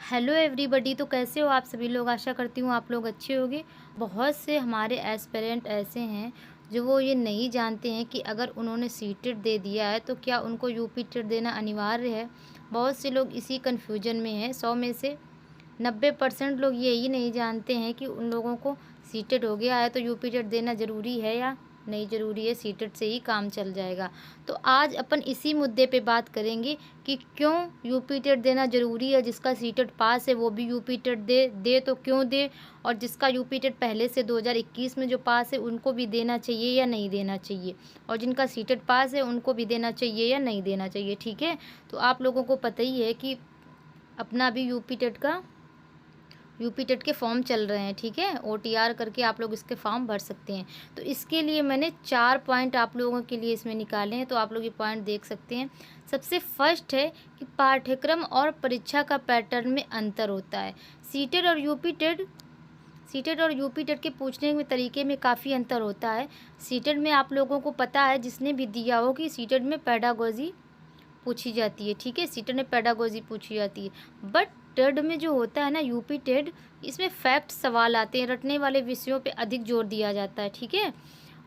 Hello everybody. तो कैसे हो आप सभी लोग? आशा करती हूँ आप लोग अच्छे होंगे। बहुत से हमारे एस्पिरेंट ऐसे हैं जो वो ये नहीं जानते हैं कि अगर उन्होंने सीटेट दे दिया है तो क्या उनको यूपी टेट देना अनिवार्य है। बहुत से लोग इसी कन्फ्यूजन में हैं। 100 में से 90% लोग यही नहीं जानते हैं कि उन लोगों को सीटेट हो गया है तो यूपी टेट देना ज़रूरी है या नहीं ज़रूरी है, सीटेट से ही काम चल जाएगा। तो आज अपन इसी मुद्दे पे बात करेंगे कि क्यों यूपी टेट देना ज़रूरी है। जिसका सीटेट पास है वो भी यूपी टेट दे तो क्यों दे, और जिसका यूपी टेट पहले से 2021 में जो पास है उनको भी देना चाहिए या नहीं देना चाहिए, और जिनका सीटेट पास है उनको भी देना चाहिए या नहीं देना चाहिए। ठीक है, तो आप लोगों को पता ही है कि अपना भी यूपी टेट के फॉर्म चल रहे हैं। ठीक है, ओटीआर करके आप लोग इसके फॉर्म भर सकते हैं। तो इसके लिए मैंने 4 पॉइंट आप लोगों के लिए इसमें निकाले हैं, तो आप लोग ये पॉइंट देख सकते हैं। सबसे फर्स्ट है कि पाठ्यक्रम और परीक्षा का पैटर्न में अंतर होता है। सीटेट और यूपी टेट के पूछने में तरीके में काफ़ी अंतर होता है। सीटेट में आप लोगों को पता है, जिसने भी दिया हो, कि सीटेट में पेडागोजी पूछी जाती है। ठीक है, सीटेट में पेडागोजी पूछी जाती है। बट टेड में जो होता है ना, यूपी टेड, इसमें फैक्ट सवाल आते हैं, रटने वाले विषयों पे अधिक जोर दिया जाता है। ठीक है,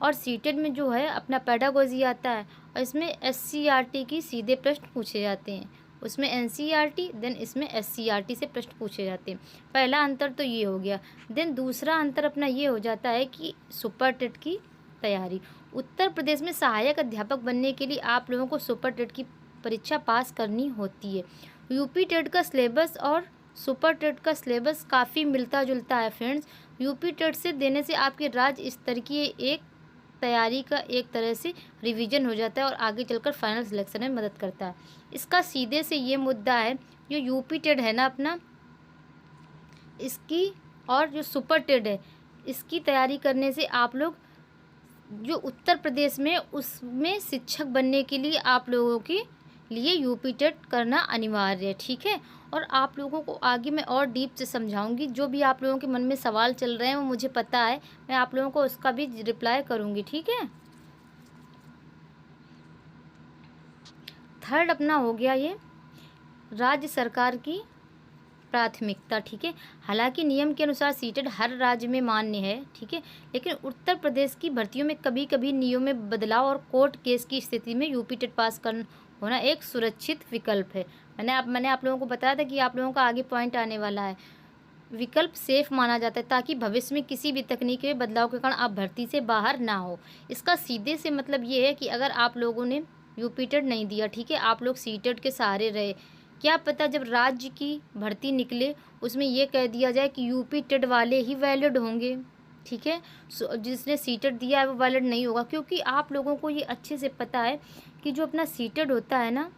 और सीटेट में जो है अपना पेडागोजी आता है, और इसमें एससीईआरटी की सीधे प्रश्न पूछे जाते हैं। उसमें एनसीईआरटी, देन इसमें एससीईआरटी से प्रश्न पूछे जाते हैं। पहला अंतर तो ये हो गया। देन दूसरा अंतर अपना ये हो जाता है कि सुपर टेट की तैयारी। उत्तर प्रदेश में सहायक अध्यापक बनने के लिए आप लोगों को सुपर टेट की परीक्षा पास करनी होती है। यूपी टेट का सिलेबस और सुपर टेट का सिलेबस काफ़ी मिलता जुलता है फ्रेंड्स। यूपी टेट से देने से आपके राज्य स्तर की एक तैयारी का एक तरह से रिवीजन हो जाता है और आगे चलकर फाइनल सिलेक्शन में मदद करता है। इसका सीधे से ये मुद्दा है, जो यूपी टेट है ना अपना, इसकी और जो सुपर टेट है इसकी तैयारी करने से आप लोग जो उत्तर प्रदेश में उसमें शिक्षक बनने के लिए आप लोगों के लिए यूपी टेट करना अनिवार्य है। ठीक है, और आप लोगों को आगे मैं और डीप से समझाऊंगी। जो भी आप लोगों के मन में सवाल चल रहे हैं वो मुझे पता है, मैं आप लोगों को उसका भी रिप्लाई करूंगी। ठीक है, थर्ड अपना हो गया ये राज्य सरकार की प्राथमिकता। ठीक है, हालांकि नियम के अनुसार सीटेट हर राज्य में मान्य है। ठीक है, लेकिन उत्तर प्रदेश की भर्तियों में कभी कभी नियमों में बदलाव और कोर्ट केस की स्थिति में यूपी टेट पास कर होना एक सुरक्षित विकल्प है। मैंने आप लोगों को बताया था कि आप लोगों का आगे पॉइंट आने वाला है। विकल्प सेफ माना जाता है ताकि भविष्य में किसी भी तकनीकी में बदलाव के कारण आप भर्ती से बाहर ना हो। इसका सीधे से मतलब ये है कि अगर आप लोगों ने यूपी टेट नहीं दिया, ठीक है, आप लोग सीटेट के सहारे रहे, क्या पता जब राज्य की भर्ती निकले उसमें ये कह दिया जाए कि यूपी टेट वाले ही वैलिड होंगे। ठीक है, जिसने सीटेट दिया है वो वैलिड नहीं होगा, क्योंकि आप लोगों को ये अच्छे से पता है कि जो अपना सीटेट होता है ना,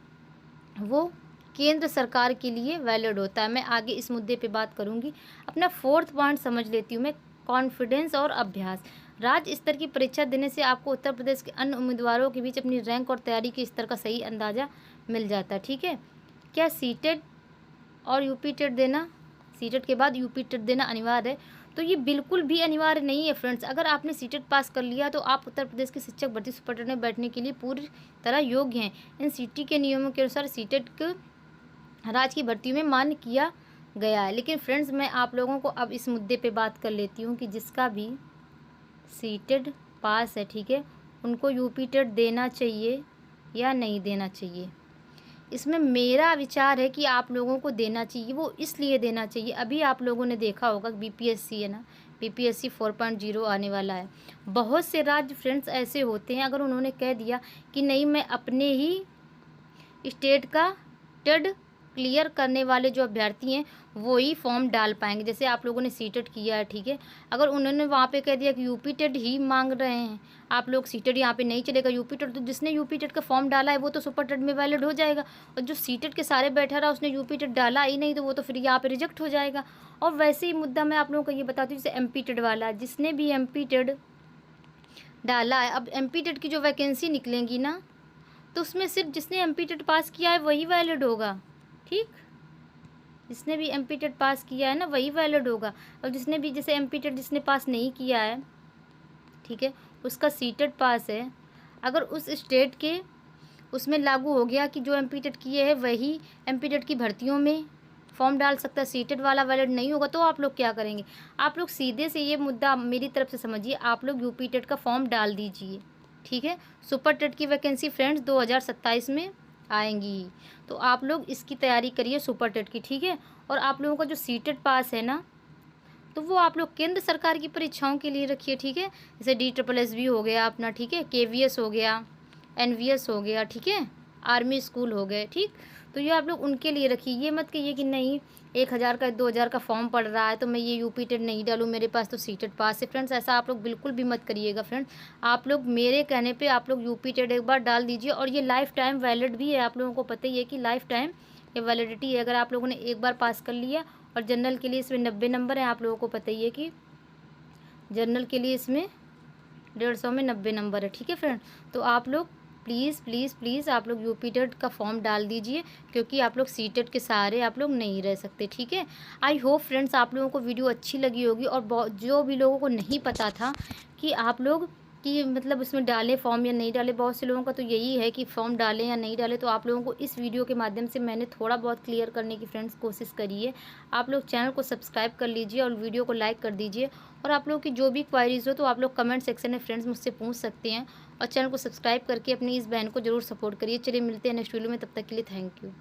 वो केंद्र सरकार के लिए वैलिड होता है। मैं आगे इस मुद्दे पे बात करूंगी। अपना फोर्थ पॉइंट समझ लेती हूँ मैं, कॉन्फिडेंस और अभ्यास। राज्य स्तर की परीक्षा देने से आपको उत्तर प्रदेश के अन्य उम्मीदवारों के बीच अपनी रैंक और तैयारी के स्तर का सही अंदाज़ा मिल जाता है। ठीक है, क्या सीटेट और यूपी टेट देना, सीटेट के बाद यूपी टेट देना अनिवार्य है? तो ये बिल्कुल भी अनिवार्य नहीं है फ्रेंड्स। अगर आपने सीटेट पास कर लिया तो आप उत्तर प्रदेश के शिक्षक भर्ती सुपर टेट में बैठने के लिए पूरी तरह योग्य हैं। इन सिटी के नियमों के अनुसार सीटेट को राज्य की भर्ती में मान्य किया गया है। लेकिन फ्रेंड्स, मैं आप लोगों को अब इस मुद्दे पे बात कर लेती हूँ कि जिसका भी सीटेट पास है, ठीक है, उनको यूपी टेट देना चाहिए या नहीं देना चाहिए। इसमें मेरा विचार है कि आप लोगों को देना चाहिए। वो इसलिए देना चाहिए, अभी आप लोगों ने देखा होगा बीपीएससी है ना, बीपीएससी 4.0 आने वाला है। बहुत से राज्य फ्रेंड्स ऐसे होते हैं, अगर उन्होंने कह दिया कि नहीं, मैं अपने ही स्टेट का टेट क्लियर करने वाले जो अभ्यर्थी हैं वो ही फॉर्म डाल पाएंगे। जैसे आप लोगों ने सीटेट किया है, ठीक है, अगर उन्होंने वहाँ पे कह दिया कि यूपी टेट ही मांग रहे हैं आप लोग, सीटेट यहाँ पे नहीं चलेगा, यूपी टेट, तो जिसने यूपी टेट का फॉर्म डाला है वो तो सुपर टेट में वैलिड हो जाएगा, और जो सीटेट के सारे बैठा रहा उसने यूपी टेट डाला ही नहीं तो वो तो फिर यहाँ पे रिजेक्ट हो जाएगा। और वैसे ही मुद्दा मैं आप लोगों को ये बताती हूँ, जैसे एमपी टेट वाला, जिसने भी एमपी टेट डाला है, अब एमपी टेट की जो वैकेंसी निकलेंगी ना, तो उसमें सिर्फ जिसने एमपी टेट पास किया है वही वैलिड होगा। ठीक, जिसने भी एमपी टेट पास किया है ना वही वैलिड होगा, और जिसने भी, जैसे एमपी टेट जिसने पास नहीं किया है, ठीक है, उसका सीटेट पास है, अगर उस स्टेट के उसमें लागू हो गया कि जो एमपी टेट किए हैं वही एमपी टेट की भर्तियों में फॉर्म डाल सकता है, सीटेड वाला वैलिड नहीं होगा, तो आप लोग क्या करेंगे? आप लोग सीधे से ये मुद्दा मेरी तरफ से समझिए, आप लोग यूपी टेट का फॉर्म डाल दीजिए, ठीक है। सुपर टेट की वैकेंसी फ्रेंड्स 2027 में आएंगी, तो आप लोग इसकी तैयारी करिए सुपर टेट की, ठीक है। और आप लोगों का जो सीटेड पास है ना, तो वो आप लोग केंद्र सरकार की परीक्षाओं के लिए रखिए, ठीक है। जैसे DSSB हो गया अपना, ठीक है, KVS हो गया, NVS हो गया, ठीक है, आर्मी स्कूल हो गए, ठीक। तो ये आप लोग उनके लिए रखिए। ये मत कहिए कि नहीं 1,000 का 2,000 का फॉर्म पड़ रहा है तो मैं ये यूपी टेट नहीं डालूँ, मेरे पास तो सीटेड पास है। फ्रेंड्स ऐसा आप लोग बिल्कुल भी मत करिएगा फ्रेंड्स। आप लोग मेरे कहने पे आप लोग यूपी टेट एक बार डाल दीजिए, और ये लाइफ टाइम वैलिड भी है। आप लोगों को पता ही है कि लाइफ टाइम ये वैलिडिटी है। अगर आप लोगों ने एक बार पास कर लिया, और जनरल के लिए इसमें 90 नंबर है, आप लोगों को पता ही है कि जनरल के लिए इसमें 150 में 90 नंबर है, ठीक है फ्रेंड। तो आप लोग प्लीज़ प्लीज़ प्लीज़ आप लोग यूपी टेट का फॉर्म डाल दीजिए, क्योंकि आप लोग सीटेट के सहारे आप लोग नहीं रह सकते, ठीक है। आई होप फ्रेंड्स आप लोगों को वीडियो अच्छी लगी होगी, और जो भी लोगों को नहीं पता था कि आप लोग कि मतलब उसमें डालें फॉर्म या नहीं डालें, बहुत से लोगों का तो यही है कि फॉर्म डालें या नहीं डालें, तो आप लोगों को इस वीडियो के माध्यम से मैंने थोड़ा बहुत क्लियर करने की फ्रेंड्स कोशिश करी है। आप लोग चैनल को सब्सक्राइब कर लीजिए और वीडियो को लाइक कर दीजिए, और आप लोगों की जो भी क्वारीज़ हो तो आप लोग कमेंट सेक्शन में फ्रेंड्स मुझसे पूछ सकते हैं, और चैनल को सब्सक्राइब करके अपनी इस बहन को ज़रूर सपोर्ट करिए। चलिए मिलते हैं नेक्स्ट वीडियो में, तब तक के लिए थैंक यू।